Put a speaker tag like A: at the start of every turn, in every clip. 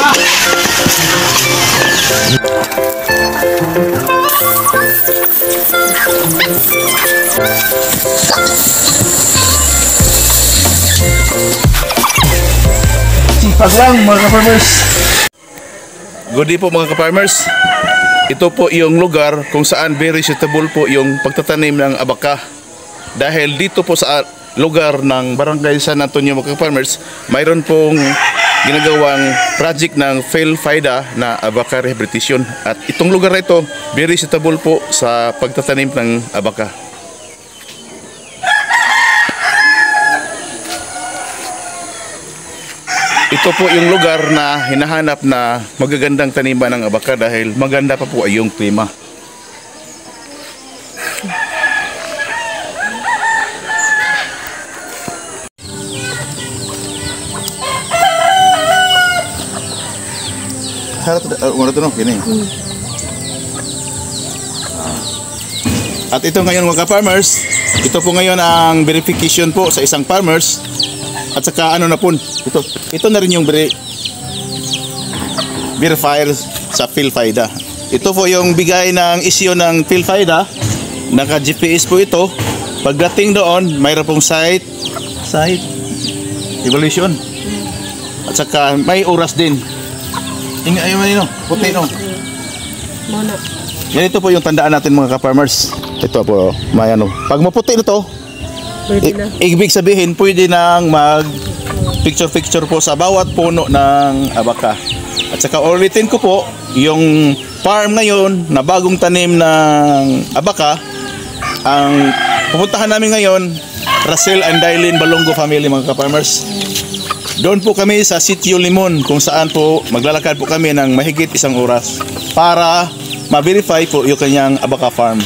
A: Sipag lang mga ka-farmers. Good day po mga ka-farmers. Ito po yung lugar kung saan very suitable po yung pagtatanim ng abaka. Dahil dito po sa lugar ng Barangay San Antonio mga ka-farmers, mayroon pong ginagawang project ng PhilFIDA na abaka rehabilitation. At itong lugar na ito, very suitable po sa pagtatanim ng abaka. Ito po yung lugar na hinahanap na magagandang taniman ng abaka dahil maganda pa po ay yung klima. At ito ngayon mga ka-farmers, ito po ngayon ang verification po sa isang farmers. At saka ano na po, ito na rin yung verifier sa PhilFIDA. Ito po yung bigay ng issue ng PhilFIDA. Naka-GPS po ito. Pagdating doon, mayroon pong site evaluation. At saka may oras din. Inga ayun man puti no. Yan ito po yung tandaan natin mga ka-farmers. Ito po, may ano. Pag maputi na to, ibig sabihin pwede nang mag picture po sa bawat puno ng abaka. At saka ulitin ko po, yung farm ngayon na bagong tanim ng abaka, ang pupuntahan namin ngayon, Russell and Dailin Balongo family mga ka-farmers. Doon po kami sa Sitio Limon kung saan po maglalakad po kami ng mahigit 1 oras para ma-verify po yung kanyang abaka farm.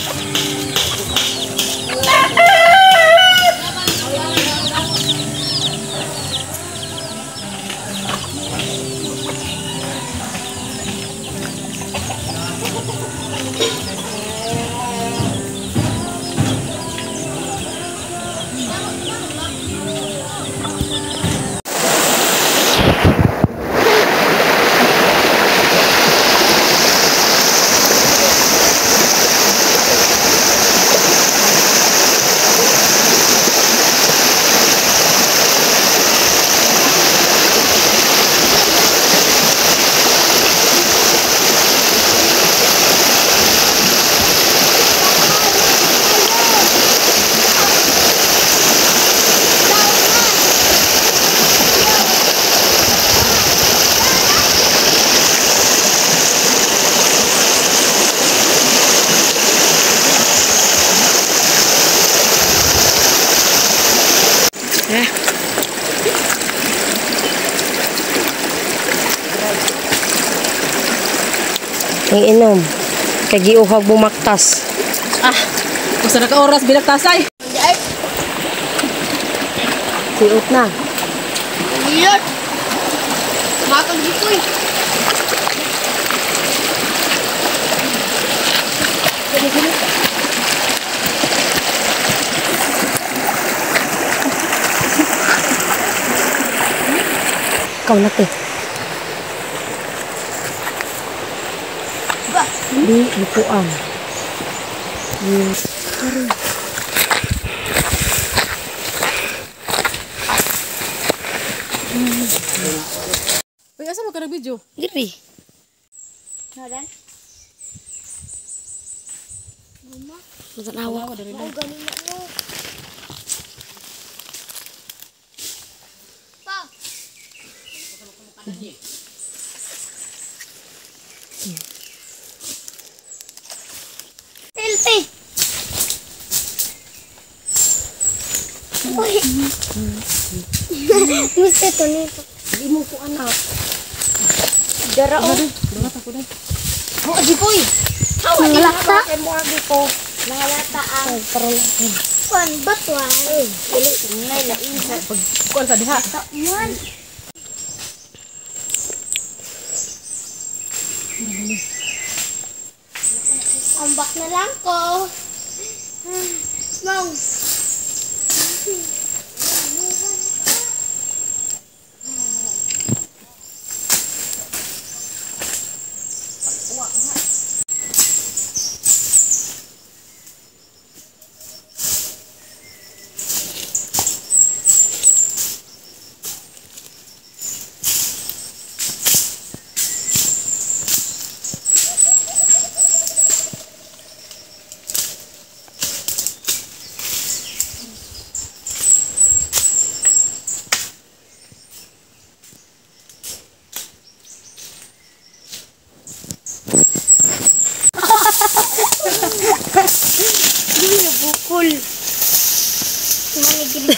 B: Iinom. Kagiuhag bumaktas.
C: Gusto na ka oras binaktasay.
B: Siot na.
C: Iyan. Matang dito eh.
B: Ikaw na te. Di ipuan.
C: Uy, asa mo ka nag-video?
B: Diri.
C: Nadan?
B: Mama. Matanawa ko dari na.
C: Galing na mo. Pa. Selfie. Uy. Gusto ito nito.
B: Di mo po anak.
C: Dara o.
B: Dapat ako na.
C: Oh, di po eh.
B: Nangalata? Nangalata ang parang.
C: Pan, batwa. Ngay na insa. Pagkuhan sa diha. Yan. Ambak na lang ko. Mong.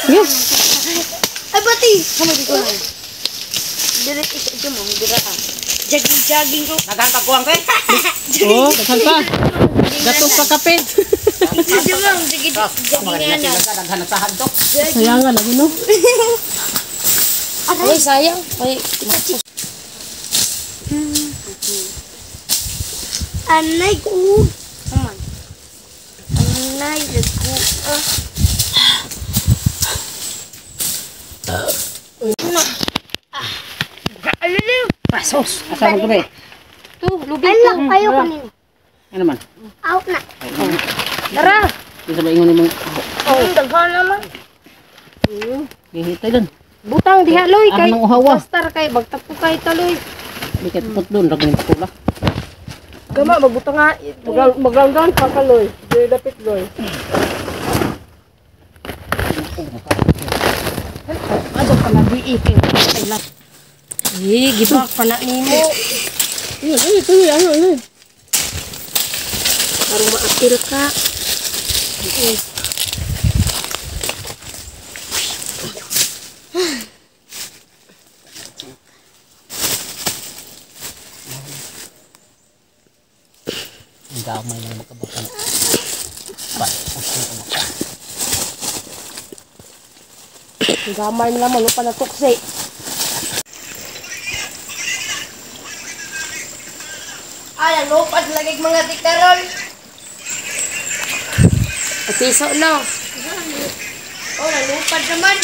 B: Cool. Ay, bati! Kamay di ko na. Diret isa dyan mo, dira ka. Jogging ko.
C: Nagantag ko ang kay. Oh, daghan pa. Gatong pa kape.
B: Dyan lang, jogging na.
C: Daghan sa handok.
D: Sayangan lagi no.
B: Ay, sayang. Ay, Anay ko. Aman. Anay ko. Aliliw.
C: Pasos. Asa mo gabi?
B: Tu, lubi ka. Ayaw ko nini.
C: Ano man?
B: Out na. Tara.
C: Isa ba ingon mo?
B: Oh, daghan naman.
C: Gihitay doon.
D: Butang diha loy kay
C: nang uhawa.
D: pastar kay bagtapo kay taloy.
C: Di kay put doon raging pula.
D: Gama magbutang nga maglanggan pa kaloy. Di dapit loy. Ano pa na di kay ila. Gibak pa na nimo. Ano. Parang maakil ka.
C: Gamay na magkabatan.
D: Gamay nila malupa na tuksi.
B: Ala, lupad lagi mga tikarol.
D: Piso no.
B: Oh, lupad naman.